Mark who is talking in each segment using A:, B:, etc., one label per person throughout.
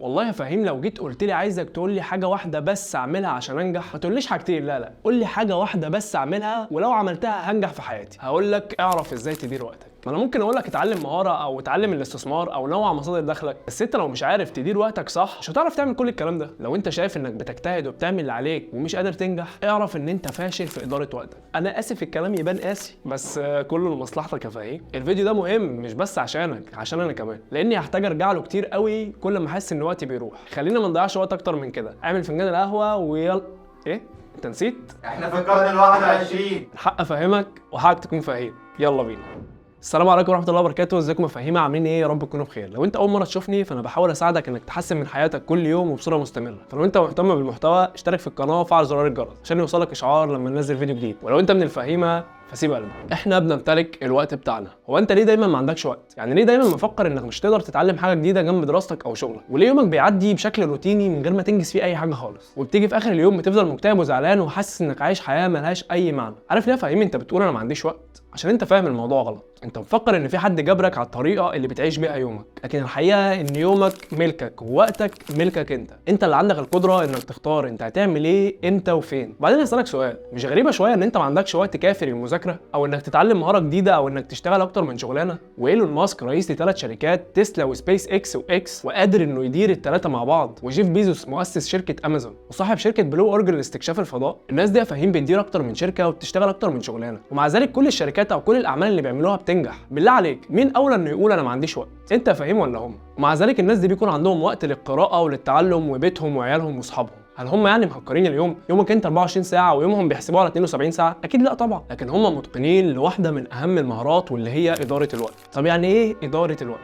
A: والله يا فهيم لو جيت قلت لي عايزك تقول لي حاجه واحده بس اعملها عشان انجح، ما تقوليش حاجتين، لا قول لي حاجه واحده بس اعملها ولو عملتها هنجح في حياتي. هقول لك اعرف ازاي تدير وقتك. ما انا ممكن اقول لك اتعلم مهاره او اتعلم الاستثمار او نوع مصادر دخلك، بس انت لو مش عارف تدير وقتك صح مش هتعرف تعمل كل الكلام ده. لو انت شايف انك بتجتهد وبتعمل اللي عليك ومش قادر تنجح، اعرف ان انت فاشل في اداره وقتك. انا اسف الكلام يبان قاسي، بس كله لمصلحتك يا فهيم. الفيديو ده مهم مش بس عشانك، عشان انا كمان، لاني هحتاج ارجع له كتير قوي كل ما احس ان وقتي بيروح. خلينا ما نضيعش وقت اكتر من كده. اعمل فنجان القهوه ويلا. ايه انت نسيت؟
B: احنا في القرن ال21.
A: الحق افهمك وحقك تكون فهيم. يلا بينا. السلام عليكم ورحمه الله وبركاته. ازيكم يا فهيمه؟ عاملين ايه؟ يا رب تكونوا بخير. لو انت اول مره تشوفني فانا بحاول اساعدك انك تحسن من حياتك كل يوم وبصوره مستمره. فلو انت مهتم بالمحتوى اشترك في القناه وفعل زرار الجرس عشان يوصلك اشعار لما ننزل فيديو جديد. ولو انت من الفهيمه فسيب قلبك. احنا بنمتلك الوقت بتاعنا. هو انت ليه دايما ما عندكش وقت؟ يعني ليه دايما مفكر انك مش تقدر تتعلم حاجه جديده جنب دراستك او شغلك؟ وليه يومك بيعدي بشكل روتيني من غير ما تنجز فيه اي حاجه خالص؟ وبتيجي في اخر اليوم بتفضل مكتئب وزعلان وحاسس انك عايش حياه ملهاش اي معنى. عارف ليه يا فهيم انت بتقول انا ما عنديش وقت؟ عشان انت فاهم الموضوع غلط. انت مفكر ان في حد جبرك على الطريقه اللي بتعيش بيها يومك، لكن الحقيقه ان يومك ملكك ووقتك ملكك انت اللي عندك القدره انك تختار انت هتعمل ايه امتى وفين. وبعدين هسالك سؤال، مش غريبه شويه ان انت ما عندكش وقت كافي للمذاكره او انك تتعلم مهاره جديده او انك تشتغل اكتر من شغلانه؟ وايلون ماسك رئيس ل3 شركات تسلا وسبيس اكس واكس وقادر انه يدير الثلاثه مع بعض، وجيف بيزوس مؤسس شركه امازون وصاحب شركه بلو اورجن لاستكشاف الفضاء. الناس دي فاهمين بتدير اكتر من شركه وبتشتغل اكتر من شغلانه، ومع ذلك كل الشركات او كل الاعمال اللي بيعملوها بتنجح. بالله عليك مين اولى انه يقول انا ما عنديش وقت؟ انت فاهم ولا هم؟ ومع ذلك الناس دي بيكون عندهم وقت للقراءه وللتعلم وبيتهم وعيالهم واصحابهم. هل هم يعني مهكرين اليوم؟ يومك انت 24 ساعه ويومهم بيحسبوها على 72 ساعه؟ اكيد لا طبعا، لكن هم متقنين لواحده من اهم المهارات واللي هي اداره الوقت. طب يعني ايه اداره الوقت؟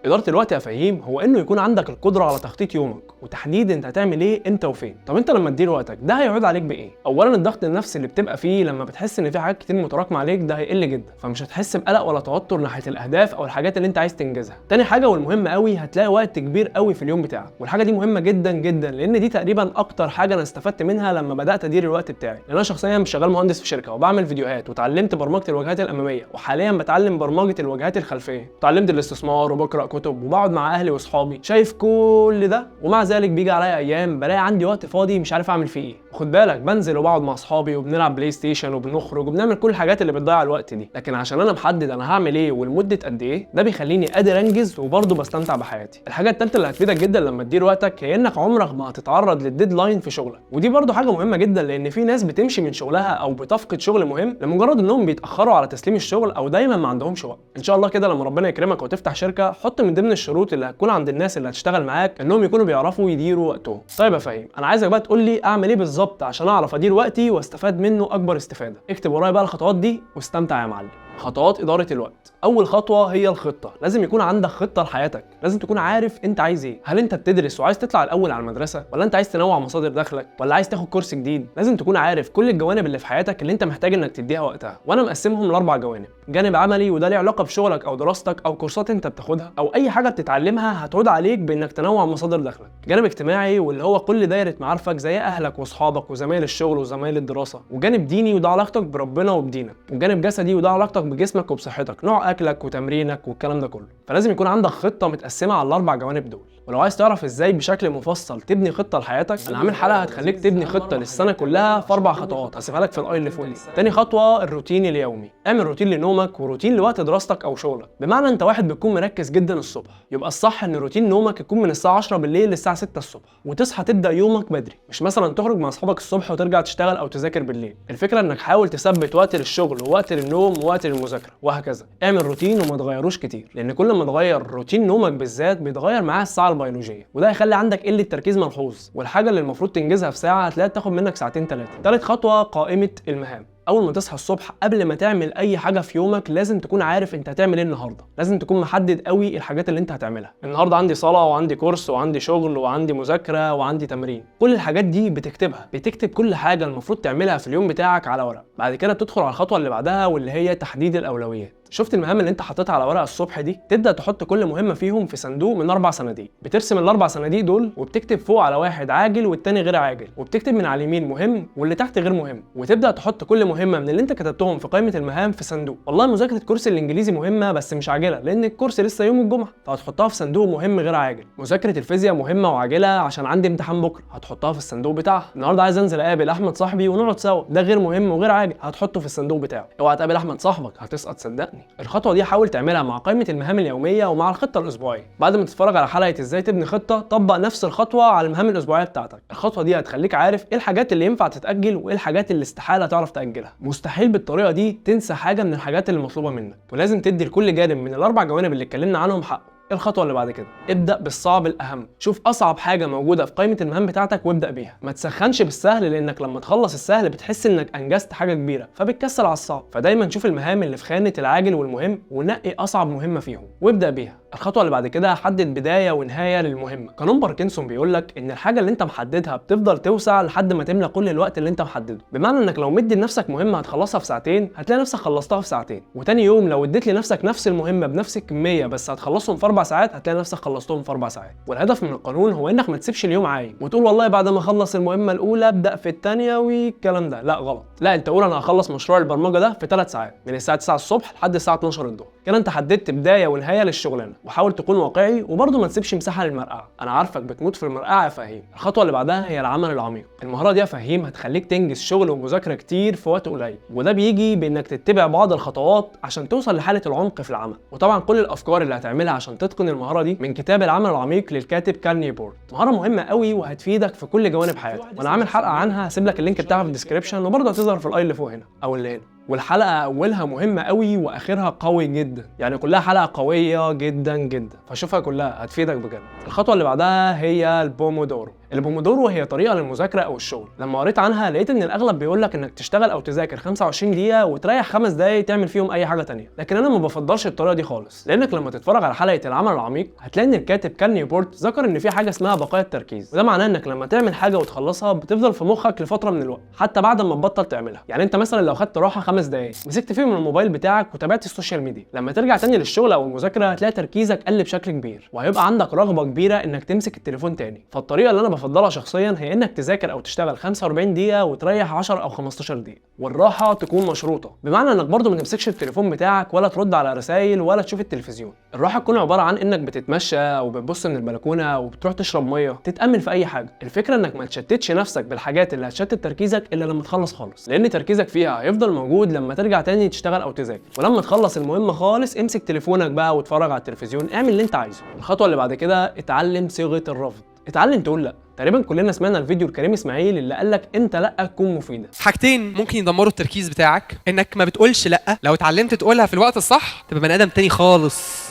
A: إدارة الوقت يا فهيم هو إنه يكون عندك القدرة على تخطيط يومك وتحديد أنت هتعمل إيه إمتى وفين. طب أنت لما تدير وقتك ده هيعود عليك بإيه؟ أولاً الضغط النفسي اللي بتبقى فيه لما بتحس إن في حاجات كتير متراكمة عليك ده هيقل جدا، فمش هتحس بقلق ولا توتر ناحية الأهداف أو الحاجات اللي أنت عايز تنجزها. تاني حاجة والمهمة قوي، هتلاقي وقت كبير قوي في اليوم بتاعك، والحاجة دي مهمة جدا جدا لأن دي تقريباً أكتر حاجة أنا استفدت منها لما بدأت أدير الوقت بتاعي. لأن أنا شخصياً شغال مهندس في شركة وبعمل فيديوهات وتعلمت برمجة الواجهات الأمامية، وحالياً بتعلم برمجة الواجهات الخلفية، وتعلمت الاستثمار وبقرأ كتب وبقعد مع اهلي واصحابي. شايف كل ده ومع ذلك بيجي عليا ايام بلاقي عندي وقت فاضي مش عارف اعمل فيه ايه. خد بالك بنزل وبقعد مع اصحابي وبنلعب بلاي ستيشن وبنخرج وبنعمل كل الحاجات اللي بتضيع الوقت دي، لكن عشان انا محدد انا هعمل ايه ولمده قد ايه ده بيخليني قادر انجز وبرضه بستمتع بحياتي. الحاجه الثالثه اللي هتفيدك جدا لما تدير وقتك هي انك عمرك ما هتتعرض للديدلاين في شغلك، ودي برضه حاجه مهمه جدا لان في ناس بتمشي من شغلها او بتفقد شغل مهم لمجرد انهم بيتاخروا على تسليم الشغل او دايما ما عندهمش وقت. ان شاء الله كده لما ربنا يكرمك وتفتح شركه حط من ضمن الشروط اللي هتكون عند الناس اللي هتشتغل معاك انهم يكونوا بيعرفوا يديروا وقتهم. طيب يا فهيم انا عايزك بقى تقول لي اعمل ايه بالظبط عشان اعرف ادير وقتي واستفاد منه اكبر استفاده. اكتب ورايا بقى الخطوات دي واستمتع يا معلم. خطوات إدارة الوقت. أول خطوة هي الخطة. لازم يكون عندك خطة لحياتك، لازم تكون عارف أنت عايز إيه. هل أنت بتدرس وعايز تطلع الأول على المدرسة، ولا أنت عايز تنوع مصادر دخلك، ولا عايز تاخد كورس جديد؟ لازم تكون عارف كل الجوانب اللي في حياتك اللي أنت محتاج إنك تديها وقتها، وأنا مقسمهم ل4 جوانب. جانب عملي وده ليه علاقة بشغلك أو دراستك أو كورسات أنت بتاخدها أو أي حاجة بتتعلمها هتعود عليك بإنك تنوع مصادر دخلك. جانب اجتماعي واللي هو كل دايرة معارفك زي أهلك وأصحابك وزمايل الشغل وزمايل الدراسة. وجانب ديني وده علاقتك بربنا وبدينك. وجانب جسدي وده علاقتك بجسمك وبصحتك، نوع اكلك وتمرينك والكلام ده كله. فلازم يكون عندك خطه متقسمه على ال4 جوانب دول. ولو عايز تعرف ازاي بشكل مفصل تبني خطه لحياتك انا عامل حلقه هتخليك تبني خطه للسنه كلها في 4 خطوات هسيبها لك في الاي اللي فوق دي. تاني خطوه الروتين اليومي. اعمل روتين لنومك وروتين لوقت دراستك او شغلك. بمعنى انت واحد بتكون مركز جدا الصبح، يبقى الصح ان روتين نومك يكون من الساعه 10 بالليل للساعه 6 الصبح، وتصحى تبدا يومك بدري. مش مثلا تخرج مع اصحابك الصبح وترجع تشتغل او تذاكر بالليل. الفكره انك حاول تثبت وقت للشغل ووقت للنوم ووقت للمذاكره وهكذا. اعمل روتين وما تغيروش كتير، لان كل ما تغير روتين نومك بالذات بيتغير معاه الساعه البيولوجيه، وده هيخلي عندك قله تركيز ملحوظ، والحاجه اللي المفروض تنجزها في ساعه هتلاقيها تاخد منك ساعتين 3. تالت خطوه قائمه المهام. اول ما تصحى الصبح قبل ما تعمل اي حاجه في يومك لازم تكون عارف انت هتعمل ايه النهارده. لازم تكون محدد قوي الحاجات اللي انت هتعملها. النهارده عندي صلاه وعندي كورس وعندي شغل وعندي مذاكره وعندي تمرين. كل الحاجات دي بتكتبها، بتكتب كل حاجه المفروض تعملها في اليوم بتاعك على ورق. بعد كده بتدخل على الخطوه اللي بعدها واللي هي تحديد الاولويات. شفت المهام اللي انت حطيتها على ورقه الصبح دي؟ تبدا تحط كل مهمه فيهم في صندوق من 4 صناديق، بترسم ال4 صناديق دول وبتكتب فوق على واحد عاجل والتاني غير عاجل، وبتكتب من على اليمين مهم واللي تحت غير مهم، وتبدا تحط كل مهمه من اللي انت كتبتهم في قائمه المهام في صندوق. والله مذاكره كورس الانجليزي مهمه بس مش عاجله لان الكورس لسه يوم الجمعه، فهتحطها في صندوق مهم غير عاجل. مذاكره الفيزياء مهمه وعاجله عشان عندي امتحان بكره، هتحطها في الصندوق بتاعها. النهارده عايز انزل اقابل احمد صاحبي ونقعد سوا، ده غير مهم وغير عاجل، هتحطه في الصندوق بتاعه. اوعى تقابل احمد صاحبك هتسقط صدقني. الخطوه دي حاول تعملها مع قائمه المهام اليوميه ومع الخطه الاسبوعيه. بعد ما تتفرج على حلقه ازاي تبني خطه، طبق نفس الخطوه على المهام الاسبوعيه بتاعتك. الخطوه دي هتخليك عارف ايه الحاجات اللي ينفع تتاجل وايه الحاجات اللي استحاله تعرف تاجلها. مستحيل بالطريقه دي تنسى حاجه من الحاجات اللي مطلوبه منك، ولازم تدي لكل جانب من الاربع جوانب اللي اتكلمنا عنهم حقه. الخطوه اللي بعد كده، ابدا بالصعب الاهم. شوف اصعب حاجه موجوده في قائمه المهام بتاعتك وابدا بيها. ما تسخنش بالسهل لانك لما تخلص السهل بتحس انك انجزت حاجه كبيره فبتكسل على الصعب. فدايما شوف المهام اللي في خانه العاجل والمهم ونقي اصعب مهمه فيهم وابدا بيها. الخطوه اللي بعد كده، حدد بدايه ونهايه للمهمه. قانون باركنسون بيقول لك ان الحاجه اللي انت محددها بتفضل توسع لحد ما تملى كل الوقت اللي انت محدده. بمعنى انك لو مدي لنفسك مهمه هتخلصها في ساعتين، هتلاقي نفسك خلصتها في ساعتين. وتاني يوم لو اديت لنفسك نفس المهمه بنفس الكميه بس هتخلصهم في 4 ساعات، هتلاقي نفسك خلصتهم في 4 ساعات. والهدف من القانون هو انك ما تسيبش اليوم عايم وتقول والله بعد ما اخلص المهمه الاولى ابدا في الثانيه والكلام ده. لا غلط. لا، انت قول انا هخلص مشروع البرمجه ده في 3 ساعات من الساعه 9 الصبح لحد الساعه 12 الظهر. كده انت حددت بدايه ونهايه للشغلانه. وحاول تكون واقعي وبرضه ما تسيبش مساحه للمرقعه. انا عارفك بتموت في المرقعه يا فهيم. الخطوه اللي بعدها هي العمل العميق. المهاره دي يا فهيم هتخليك تنجز شغل ومذاكره كتير في وقت قليل، وده بيجي بانك تتبع بعض الخطوات عشان توصل لحاله العمق في العمل. وطبعا كل الافكار اللي هتعملها عشان تتقن المهاره دي من كتاب العمل العميق للكاتب كال نيوبورت. مهاره مهمه قوي وهتفيدك في كل جوانب حياتك، وانا عامل حلقه عنها هسيب لك اللينك بتاعها في الديسكربشن، وبرضه هتظهر في الاي اللي فوق هنا او اللي هنا. والحلقه اولها مهمه قوي واخرها قوي جدا، يعني كلها حلقه قويه جدا جدا، فشوفها كلها هتفيدك بجد. الخطوه اللي بعدها هي البومودورو. البومودورو هي طريقه للمذاكره او الشغل. لما قريت عنها لقيت ان الاغلب بيقول لك انك تشتغل او تذاكر 25 دقيقه وتريح 5 دقايق تعمل فيهم اي حاجه تانية، لكن انا ما بفضلش الطريقه دي خالص، لانك لما تتفرج على حلقه العمل العميق هتلاقي ان الكاتب كال نيوبورت ذكر ان في حاجه اسمها بقايا التركيز، وده معناه انك لما تعمل حاجه وتخلصها بتفضل في مخك لفتره من الوقت حتى بعد ما تبطل تعملها. يعني انت مثلا لو خدت راحه 5 دقايق مسكت فيهم الموبايل بتاعك وتابعت السوشيال ميديا، لما ترجع تاني للشغل او المذاكره هتلاقي تركيزك قل بشكل كبير، وهيبقى عندك رغبه كبيره انك تمسك التليفون تاني. فالطريقه اللي انا بفضلها شخصيا هي انك تذاكر او تشتغل 45 دقيقه وتريح 10 او 15 دقيقه، والراحه تكون مشروطه، بمعنى انك برضو ما تمسكش التليفون بتاعك ولا ترد على رسائل ولا تشوف التلفزيون. الراحه تكون عباره عن انك بتتمشى او بتبص من البلكونه او بتروح تشرب ميه، تتامل في اي حاجه. الفكره انك ما تشتتش نفسك بالحاجات اللي هتشتت تركيزك الا لما تخلص خالص، لان تركيزك فيها هيفضل موجود لما ترجع تاني تشتغل او تذاكر. ولما تخلص المهمه خالص امسك تليفونك بقى واتفرج على التلفزيون، اعمل اللي انت عايزه. الخطوه اللي بعد كده، اتعلم صيغه الرفض. اتعلم تقول لا. تقريبا كلنا سمعنا الفيديو لكريم اسماعيل اللي قال لك انت لا تكون مفيده.
C: حاجتين ممكن يدمروا التركيز بتاعك، انك ما بتقولش لا. لو اتعلمت تقولها في الوقت الصح تبقى بني ادم تاني خالص.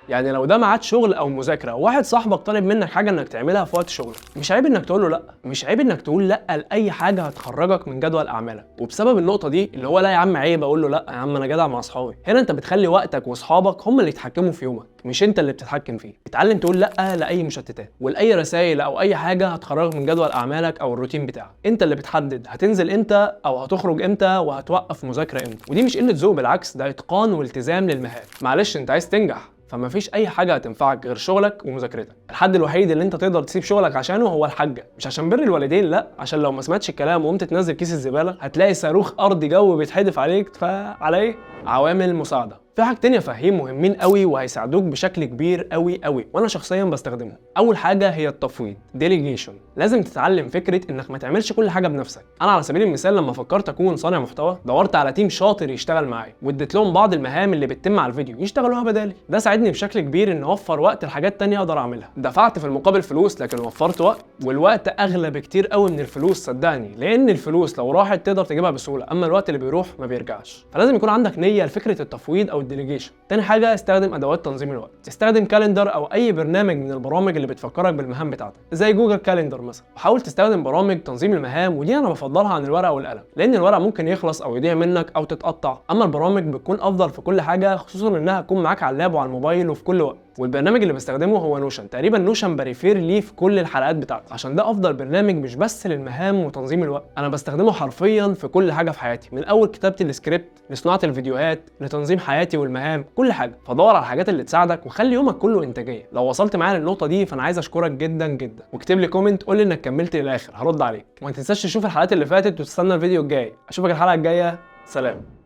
A: يعني لو ده ميعاد شغل او مذاكره وواحد صاحبك طالب منك حاجه انك تعملها في وقت شغلك، مش عيب انك تقول له لا. مش عيب انك تقول لا لاي حاجه هتخرجك من جدول اعمالك. وبسبب النقطه دي اللي هو لا يا عم عيب اقول له لا يا عم انا جدع مع اصحابي، هنا انت بتخلي وقتك واصحابك هم اللي يتحكموا في يومك مش انت اللي بتتحكم فيه. اتعلم تقول لا لاي مشتتات ولاي رسائل او اي حاجه هتخرجك من جدول اعمالك او الروتين بتاعك. انت اللي بتحدد هتنزل امتى او هتخرج امتى وهتوقف مذاكره امتى، ودي مش قله ذوق، بالعكس ده اتقان والتزام للمهام. معلش انت عايز تنجح فما فيش اي حاجه هتنفعك غير شغلك ومذاكرتك. الحد الوحيد اللي انت تقدر تسيب شغلك عشانه هو الحاجه، مش عشان بر الوالدين، لا، عشان لو ما سمعتش الكلام وقمت تنزل كيس الزباله هتلاقي صاروخ ارضي جو بيتحدف عليك. فعلى ايه؟ عوامل مساعده. في حاجتين يا فهيم مهمين قوي وهيساعدوك بشكل كبير قوي قوي، وانا شخصيا بستخدمهم. اول حاجه هي التفويض، ديليجيشن. لازم تتعلم فكره انك ما تعملش كل حاجه بنفسك. انا على سبيل المثال لما فكرت اكون صانع محتوى دورت على تيم شاطر يشتغل معايا واديت لهم بعض المهام اللي بتتم على الفيديو يشتغلوها بدالي. ده ساعدني بشكل كبير ان اوفر وقت لحاجات تانية اقدر اعملها. دفعت في المقابل فلوس لكن وفرت وقت، والوقت اغلى بكتير قوي من الفلوس صدقني، لان الفلوس لو راحت تقدر تجيبها بسهوله، اما الوقت اللي بيروح ما بيرجعش. فلازم يكون عندك نيه لفكره التفويض او الديليجيشن. تاني حاجه، استخدم ادوات تنظيم الوقت. استخدم كالندر او اي برنامج من البرامج اللي بتفكرك بالمهام بتاعتك زي جوجل كالندر مثلا، وحاول تستخدم برامج تنظيم المهام، ودي انا بفضلها عن الورقه والقلم، لان الورقه ممكن يخلص او يضيع منك او تتقطع، اما البرامج بتكون افضل في كل حاجه، خصوصا انها تكون معاك على اللاب وعلى الموبايل وفي كل وقت. والبرنامج اللي بستخدمه هو نوشن. تقريبا نوشن بريفير ليه في كل الحلقات بتاعتي عشان ده افضل برنامج مش بس للمهام وتنظيم الوقت، انا بستخدمه حرفيا في كل حاجه في حياتي، من اول كتابه السكريبت لصناعه الفيديوهات لتنظيم حياتي والمهام، كل حاجه. فدور على الحاجات اللي تساعدك وخلي يومك كله انتاجيه. لو وصلت معايا للنقطه دي فانا عايز اشكرك جدا جدا، واكتب لي كومنت قول لي انك كملت للاخر، هرد عليك. وما تنساش تشوف الحلقات اللي فاتت وتستنى الفيديو الجاي. اشوفك الحلقه الجايه، سلام.